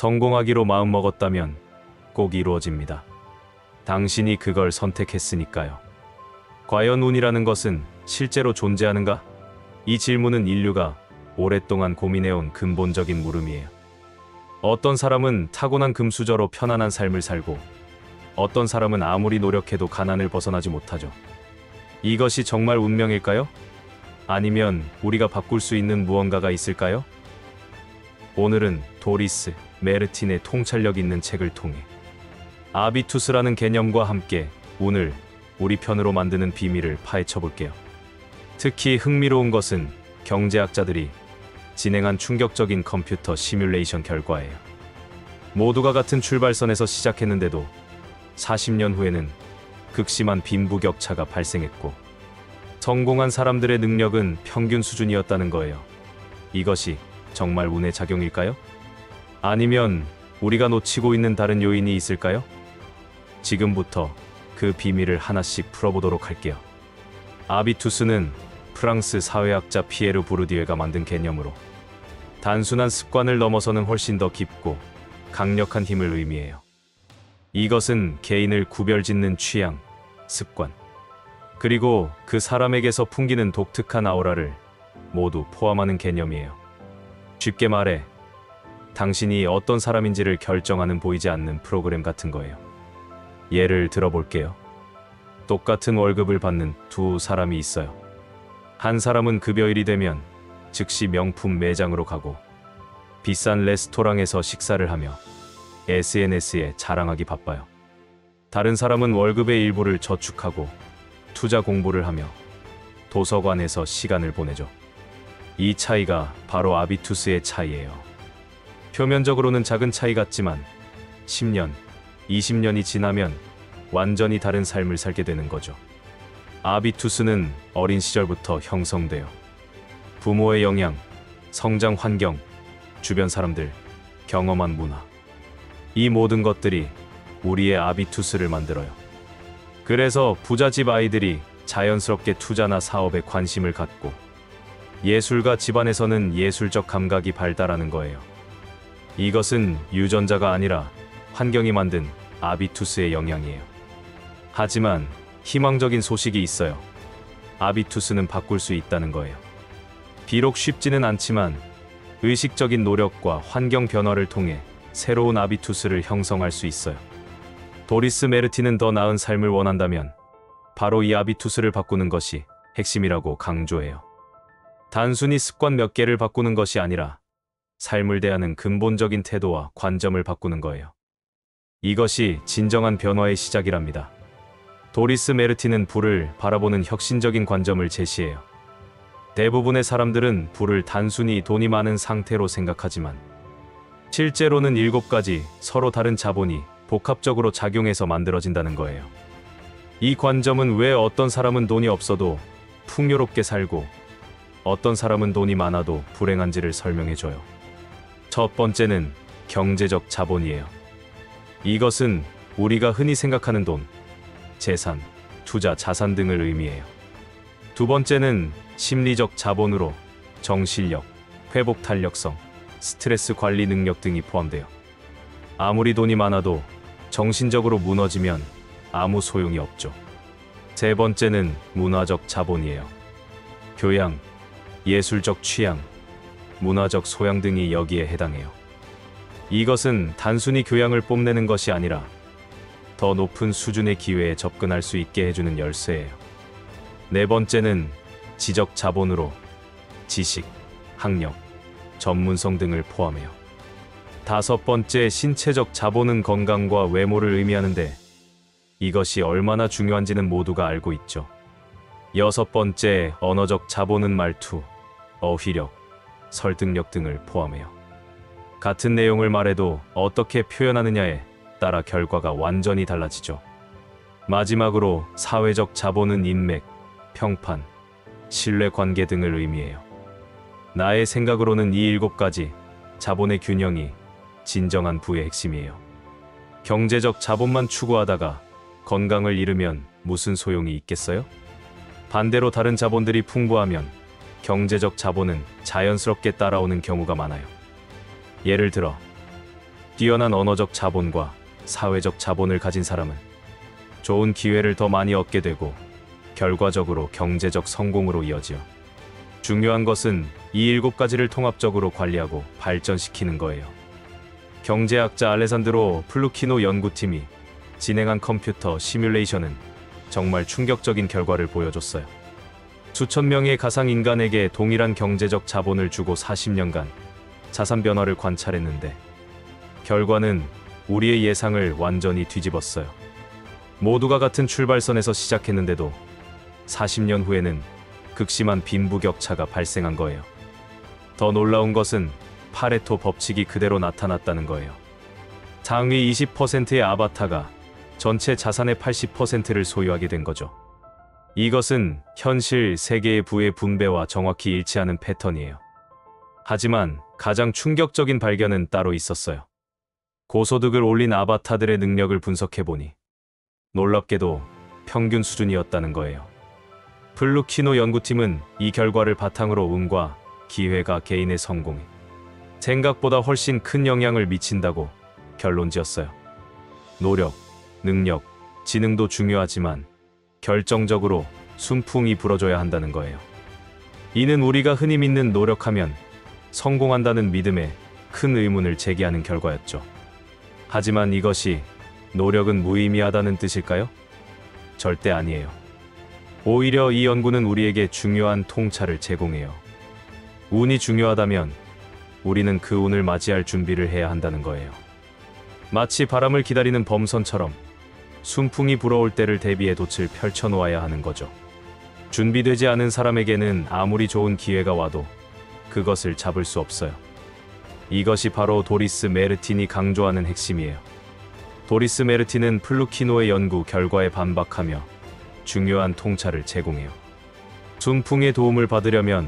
성공하기로 마음먹었다면 꼭 이루어집니다. 당신이 그걸 선택했으니까요. 과연 운이라는 것은 실제로 존재하는가? 이 질문은 인류가 오랫동안 고민해온 근본적인 물음이에요. 어떤 사람은 타고난 금수저로 편안한 삶을 살고, 어떤 사람은 아무리 노력해도 가난을 벗어나지 못하죠. 이것이 정말 운명일까요? 아니면 우리가 바꿀 수 있는 무언가가 있을까요? 오늘은 도리스 메르틴의 통찰력 있는 책을 통해 아비투스라는 개념과 함께 운을 우리 편으로 만드는 비밀을 파헤쳐 볼게요. 특히 흥미로운 것은 경제학자들이 진행한 충격적인 컴퓨터 시뮬레이션 결과예요. 모두가 같은 출발선에서 시작했는데도 40년 후에는 극심한 빈부격차가 발생했고, 성공한 사람들의 능력은 평균 수준이었다는 거예요. 이것이 정말 운의 작용일까요? 아니면 우리가 놓치고 있는 다른 요인이 있을까요? 지금부터 그 비밀을 하나씩 풀어보도록 할게요. 아비투스는 프랑스 사회학자 피에르 부르디에가 만든 개념으로 단순한 습관을 넘어서는 훨씬 더 깊고 강력한 힘을 의미해요. 이것은 개인을 구별짓는 취향, 습관, 그리고 그 사람에게서 풍기는 독특한 아우라를 모두 포함하는 개념이에요. 쉽게 말해, 당신이 어떤 사람인지를 결정하는 보이지 않는 프로그램 같은 거예요. 예를 들어볼게요. 똑같은 월급을 받는 두 사람이 있어요. 한 사람은 급여일이 되면 즉시 명품 매장으로 가고 비싼 레스토랑에서 식사를 하며 SNS에 자랑하기 바빠요. 다른 사람은 월급의 일부를 저축하고 투자 공부를 하며 도서관에서 시간을 보내죠. 이 차이가 바로 아비투스의 차이예요. 표면적으로는 작은 차이 같지만 10년, 20년이 지나면 완전히 다른 삶을 살게 되는 거죠. 아비투스는 어린 시절부터 형성돼요. 부모의 영향, 성장 환경, 주변 사람들, 경험한 문화. 이 모든 것들이 우리의 아비투스를 만들어요. 그래서 부잣집 아이들이 자연스럽게 투자나 사업에 관심을 갖고, 예술가 집안에서는 예술적 감각이 발달하는 거예요. 이것은 유전자가 아니라 환경이 만든 아비투스의 영향이에요. 하지만 희망적인 소식이 있어요. 아비투스는 바꿀 수 있다는 거예요. 비록 쉽지는 않지만 의식적인 노력과 환경 변화를 통해 새로운 아비투스를 형성할 수 있어요. 도리스 메르틴은 더 나은 삶을 원한다면 바로 이 아비투스를 바꾸는 것이 핵심이라고 강조해요. 단순히 습관 몇 개를 바꾸는 것이 아니라 삶을 대하는 근본적인 태도와 관점을 바꾸는 거예요. 이것이 진정한 변화의 시작이랍니다. 도리스 메르틴은 부를 바라보는 혁신적인 관점을 제시해요. 대부분의 사람들은 부를 단순히 돈이 많은 상태로 생각하지만 실제로는 7가지 서로 다른 자본이 복합적으로 작용해서 만들어진다는 거예요. 이 관점은 왜 어떤 사람은 돈이 없어도 풍요롭게 살고 어떤 사람은 돈이 많아도 불행한지를 설명해줘요. 첫 번째는 경제적 자본이에요. 이것은 우리가 흔히 생각하는 돈, 재산, 투자, 자산 등을 의미해요. 두 번째는 심리적 자본으로 정신력, 회복 탄력성, 스트레스 관리 능력 등이 포함돼요. 아무리 돈이 많아도 정신적으로 무너지면 아무 소용이 없죠. 세 번째는 문화적 자본이에요. 교양, 예술적 취향, 문화적 소양 등이 여기에 해당해요. 이것은 단순히 교양을 뽐내는 것이 아니라 더 높은 수준의 기회에 접근할 수 있게 해주는 열쇠예요. 네 번째는 지적 자본으로 지식, 학력, 전문성 등을 포함해요. 다섯 번째 신체적 자본은 건강과 외모를 의미하는데 이것이 얼마나 중요한지는 모두가 알고 있죠. 여섯 번째 언어적 자본은 말투, 어휘력, 설득력 등을 포함해요. 같은 내용을 말해도 어떻게 표현하느냐에 따라 결과가 완전히 달라지죠. 마지막으로 사회적 자본은 인맥, 평판, 신뢰관계 등을 의미해요. 나의 생각으로는 이 7가지 자본의 균형이 진정한 부의 핵심이에요. 경제적 자본만 추구하다가 건강을 잃으면 무슨 소용이 있겠어요? 반대로 다른 자본들이 풍부하면 경제적 자본은 자연스럽게 따라오는 경우가 많아요. 예를 들어 뛰어난 언어적 자본과 사회적 자본을 가진 사람은 좋은 기회를 더 많이 얻게 되고 결과적으로 경제적 성공으로 이어지요. 중요한 것은 이 7가지를 통합적으로 관리하고 발전시키는 거예요. 경제학자 알레산드로 플루키노 연구팀이 진행한 컴퓨터 시뮬레이션은 정말 충격적인 결과를 보여줬어요. 수천 명의 가상인간에게 동일한 경제적 자본을 주고 40년간 자산 변화를 관찰했는데 결과는 우리의 예상을 완전히 뒤집었어요. 모두가 같은 출발선에서 시작했는데도 40년 후에는 극심한 빈부격차가 발생한 거예요. 더 놀라운 것은 파레토 법칙이 그대로 나타났다는 거예요. 상위 20%의 아바타가 전체 자산의 80%를 소유하게 된 거죠. 이것은 현실 세계의 부의 분배와 정확히 일치하는 패턴이에요. 하지만 가장 충격적인 발견은 따로 있었어요. 고소득을 올린 아바타들의 능력을 분석해보니 놀랍게도 평균 수준이었다는 거예요. 플루키노 연구팀은 이 결과를 바탕으로 운과 기회가 개인의 성공에 생각보다 훨씬 큰 영향을 미친다고 결론지었어요. 노력, 능력, 지능도 중요하지만 결정적으로 순풍이 불어줘야 한다는 거예요. 이는 우리가 흔히 믿는 노력하면 성공한다는 믿음에 큰 의문을 제기하는 결과였죠. 하지만 이것이 노력은 무의미하다는 뜻일까요? 절대 아니에요. 오히려 이 연구는 우리에게 중요한 통찰을 제공해요. 운이 중요하다면 우리는 그 운을 맞이할 준비를 해야 한다는 거예요. 마치 바람을 기다리는 범선처럼 순풍이 불어올 때를 대비해 돛을 펼쳐놓아야 하는 거죠. 준비되지 않은 사람에게는 아무리 좋은 기회가 와도 그것을 잡을 수 없어요. 이것이 바로 도리스 메르틴이 강조하는 핵심이에요. 도리스 메르틴은 플루키노의 연구 결과에 반박하며 중요한 통찰을 제공해요. 순풍의 도움을 받으려면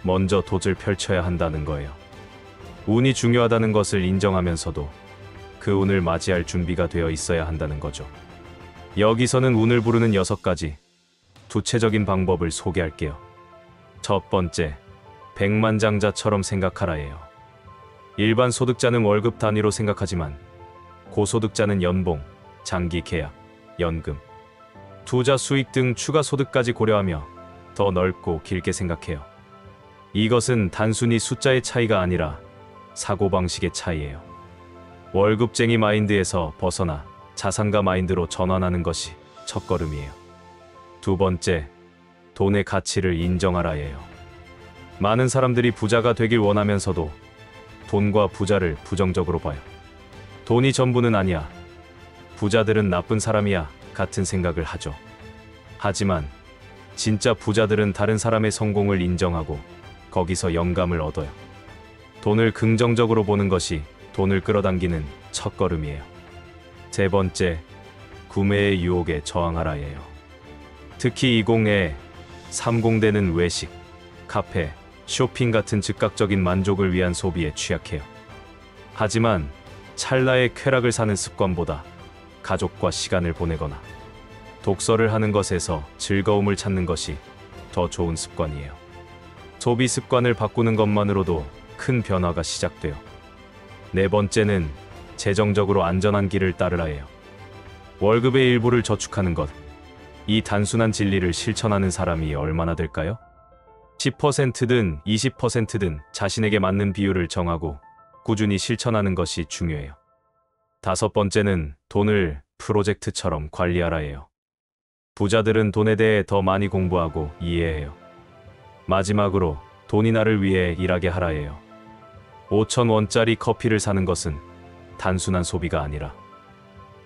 먼저 돛을 펼쳐야 한다는 거예요. 운이 중요하다는 것을 인정하면서도 그 운을 맞이할 준비가 되어 있어야 한다는 거죠. 여기서는 운을 부르는 6가지 구체적인 방법을 소개할게요. 첫 번째, 백만장자처럼 생각하라예요. 일반 소득자는 월급 단위로 생각하지만 고소득자는 연봉, 장기 계약, 연금, 투자 수익 등 추가 소득까지 고려하며 더 넓고 길게 생각해요. 이것은 단순히 숫자의 차이가 아니라 사고방식의 차이예요. 월급쟁이 마인드에서 벗어나 자산가 마인드로 전환하는 것이 첫걸음이에요. 두 번째, 돈의 가치를 인정하라예요. 많은 사람들이 부자가 되길 원하면서도 돈과 부자를 부정적으로 봐요. 돈이 전부는 아니야. 부자들은 나쁜 사람이야. 같은 생각을 하죠. 하지만 진짜 부자들은 다른 사람의 성공을 인정하고 거기서 영감을 얻어요. 돈을 긍정적으로 보는 것이 돈을 끌어당기는 첫걸음이에요. 세 번째, 구매의 유혹에 저항하라예요. 특히 20에 30대는 외식, 카페, 쇼핑 같은 즉각적인 만족을 위한 소비에 취약해요. 하지만 찰나의 쾌락을 사는 습관보다 가족과 시간을 보내거나 독서를 하는 것에서 즐거움을 찾는 것이 더 좋은 습관이에요. 소비 습관을 바꾸는 것만으로도 큰 변화가 시작돼요. 네 번째는 재정적으로 안전한 길을 따르라예요. 월급의 일부를 저축하는 것. 이 단순한 진리를 실천하는 사람이 얼마나 될까요? 10%든 20%든 자신에게 맞는 비율을 정하고 꾸준히 실천하는 것이 중요해요. 다섯 번째는 돈을 프로젝트처럼 관리하라예요. 부자들은 돈에 대해 더 많이 공부하고 이해해요. 마지막으로 돈이 나를 위해 일하게 하라예요. 5,000원짜리 커피를 사는 것은 단순한 소비가 아니라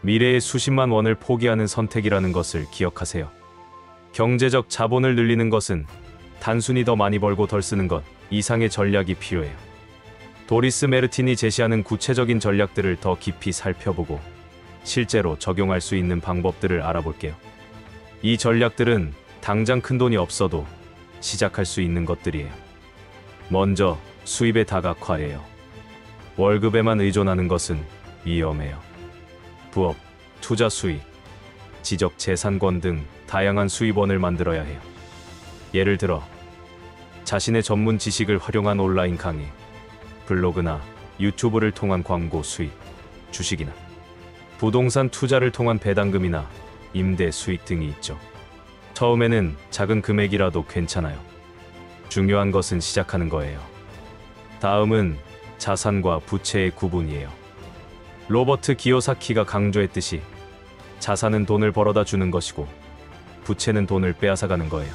미래의 수십만 원을 포기하는 선택이라는 것을 기억하세요. 경제적 자본을 늘리는 것은 단순히 더 많이 벌고 덜 쓰는 것 이상의 전략이 필요해요. 도리스 메르틴이 제시하는 구체적인 전략들을 더 깊이 살펴보고 실제로 적용할 수 있는 방법들을 알아볼게요. 이 전략들은 당장 큰 돈이 없어도 시작할 수 있는 것들이에요. 먼저 수입의 다각화예요. 월급에만 의존하는 것은 위험해요. 부업, 투자 수익, 지적 재산권 등 다양한 수입원을 만들어야 해요. 예를 들어 자신의 전문 지식을 활용한 온라인 강의, 블로그나 유튜브를 통한 광고 수익, 주식이나 부동산 투자를 통한 배당금이나 임대 수익 등이 있죠. 처음에는 작은 금액이라도 괜찮아요. 중요한 것은 시작하는 거예요. 다음은 자산과 부채의 구분이에요. 로버트 기요사키가 강조했듯이 자산은 돈을 벌어다 주는 것이고 부채는 돈을 빼앗아가는 거예요.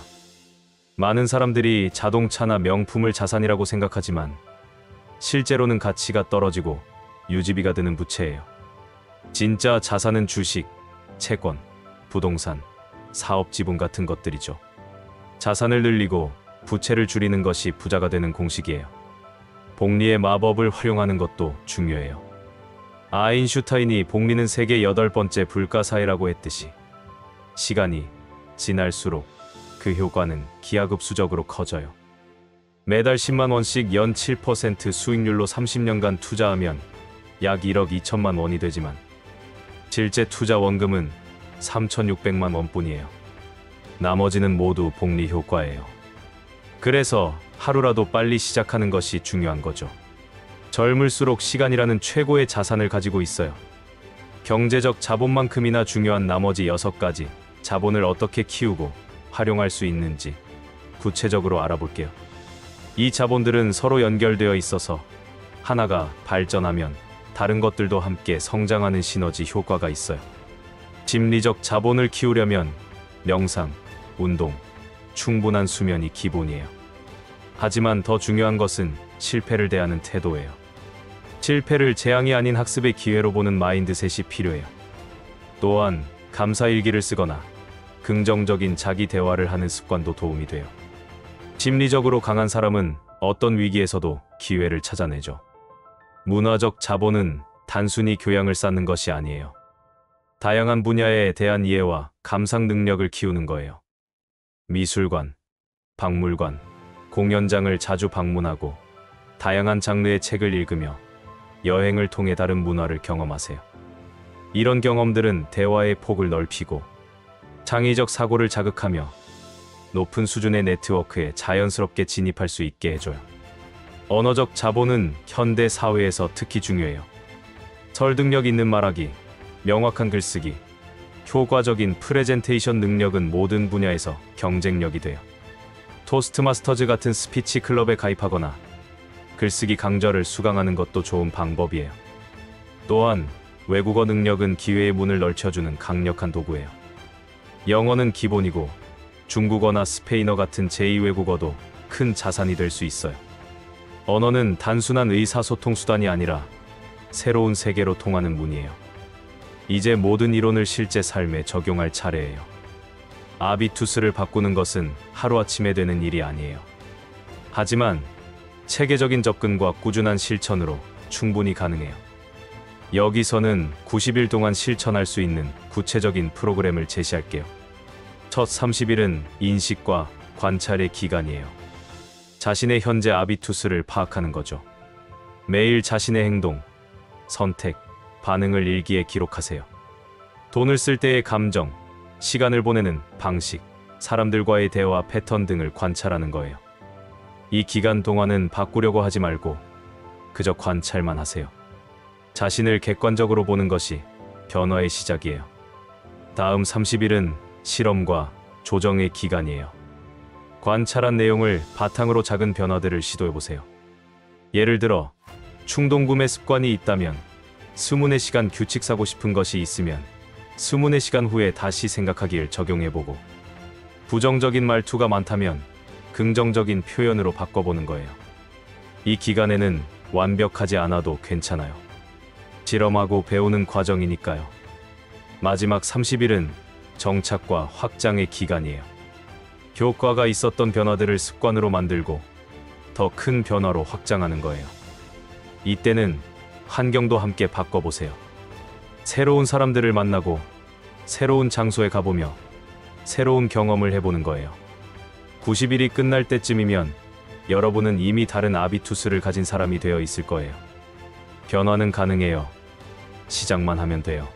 많은 사람들이 자동차나 명품을 자산이라고 생각하지만 실제로는 가치가 떨어지고 유지비가 드는 부채예요. 진짜 자산은 주식, 채권, 부동산, 사업 지분 같은 것들이죠. 자산을 늘리고 부채를 줄이는 것이 부자가 되는 공식이에요. 복리의 마법을 활용하는 것도 중요해요. 아인슈타인이 복리는 세계 8번째 불가사의라고 했듯이 시간이 지날수록 그 효과는 기하급수적으로 커져요. 매달 10만 원씩 연 7% 수익률로 30년간 투자하면 약 1억 2천만 원이 되지만 실제 투자 원금은 3,600만 원뿐이에요. 나머지는 모두 복리 효과예요. 그래서 하루라도 빨리 시작하는 것이 중요한 거죠. 젊을수록 시간이라는 최고의 자산을 가지고 있어요. 경제적 자본만큼이나 중요한 나머지 6가지 자본을 어떻게 키우고 활용할 수 있는지 구체적으로 알아볼게요. 이 자본들은 서로 연결되어 있어서 하나가 발전하면 다른 것들도 함께 성장하는 시너지 효과가 있어요. 심리적 자본을 키우려면 명상, 운동, 충분한 수면이 기본이에요. 하지만 더 중요한 것은 실패를 대하는 태도예요. 실패를 재앙이 아닌 학습의 기회로 보는 마인드셋이 필요해요. 또한 감사일기를 쓰거나 긍정적인 자기 대화를 하는 습관도 도움이 돼요. 심리적으로 강한 사람은 어떤 위기에서도 기회를 찾아내죠. 문화적 자본은 단순히 교양을 쌓는 것이 아니에요. 다양한 분야에 대한 이해와 감상 능력을 키우는 거예요. 미술관, 박물관, 공연장을 자주 방문하고 다양한 장르의 책을 읽으며 여행을 통해 다른 문화를 경험하세요. 이런 경험들은 대화의 폭을 넓히고 창의적 사고를 자극하며 높은 수준의 네트워크에 자연스럽게 진입할 수 있게 해줘요. 언어적 자본은 현대 사회에서 특히 중요해요. 설득력 있는 말하기, 명확한 글쓰기, 효과적인 프레젠테이션 능력은 모든 분야에서 경쟁력이 돼요. 토스트마스터즈 같은 스피치 클럽에 가입하거나 글쓰기 강좌를 수강하는 것도 좋은 방법이에요. 또한 외국어 능력은 기회의 문을 넓혀주는 강력한 도구예요. 영어는 기본이고 중국어나 스페인어 같은 제2외국어도 큰 자산이 될 수 있어요. 언어는 단순한 의사소통 수단이 아니라 새로운 세계로 통하는 문이에요. 이제 모든 이론을 실제 삶에 적용할 차례예요. 아비투스를 바꾸는 것은 하루아침에 되는 일이 아니에요. 하지만 체계적인 접근과 꾸준한 실천으로 충분히 가능해요. 여기서는 90일 동안 실천할 수 있는 구체적인 프로그램을 제시할게요. 첫 30일은 인식과 관찰의 기간이에요. 자신의 현재 아비투스를 파악하는 거죠. 매일 자신의 행동, 선택, 반응을 일기에 기록하세요. 돈을 쓸 때의 감정, 시간을 보내는 방식, 사람들과의 대화 패턴 등을 관찰하는 거예요. 이 기간 동안은 바꾸려고 하지 말고 그저 관찰만 하세요. 자신을 객관적으로 보는 것이 변화의 시작이에요. 다음 30일은 실험과 조정의 기간이에요. 관찰한 내용을 바탕으로 작은 변화들을 시도해보세요. 예를 들어 충동구매 습관이 있다면 수문의 시간 규칙 사고 싶은 것이 있으면 수문의 시간 후에 다시 생각하기를 적용해보고 부정적인 말투가 많다면 긍정적인 표현으로 바꿔보는 거예요. 이 기간에는 완벽하지 않아도 괜찮아요. 실험하고 배우는 과정이니까요. 마지막 30일은 정착과 확장의 기간이에요. 효과가 있었던 변화들을 습관으로 만들고 더 큰 변화로 확장하는 거예요. 이때는 환경도 함께 바꿔보세요. 새로운 사람들을 만나고 새로운 장소에 가보며 새로운 경험을 해보는 거예요. 90일이 끝날 때쯤이면 여러분은 이미 다른 아비투스를 가진 사람이 되어 있을 거예요. 변화는 가능해요. 시작만 하면 돼요.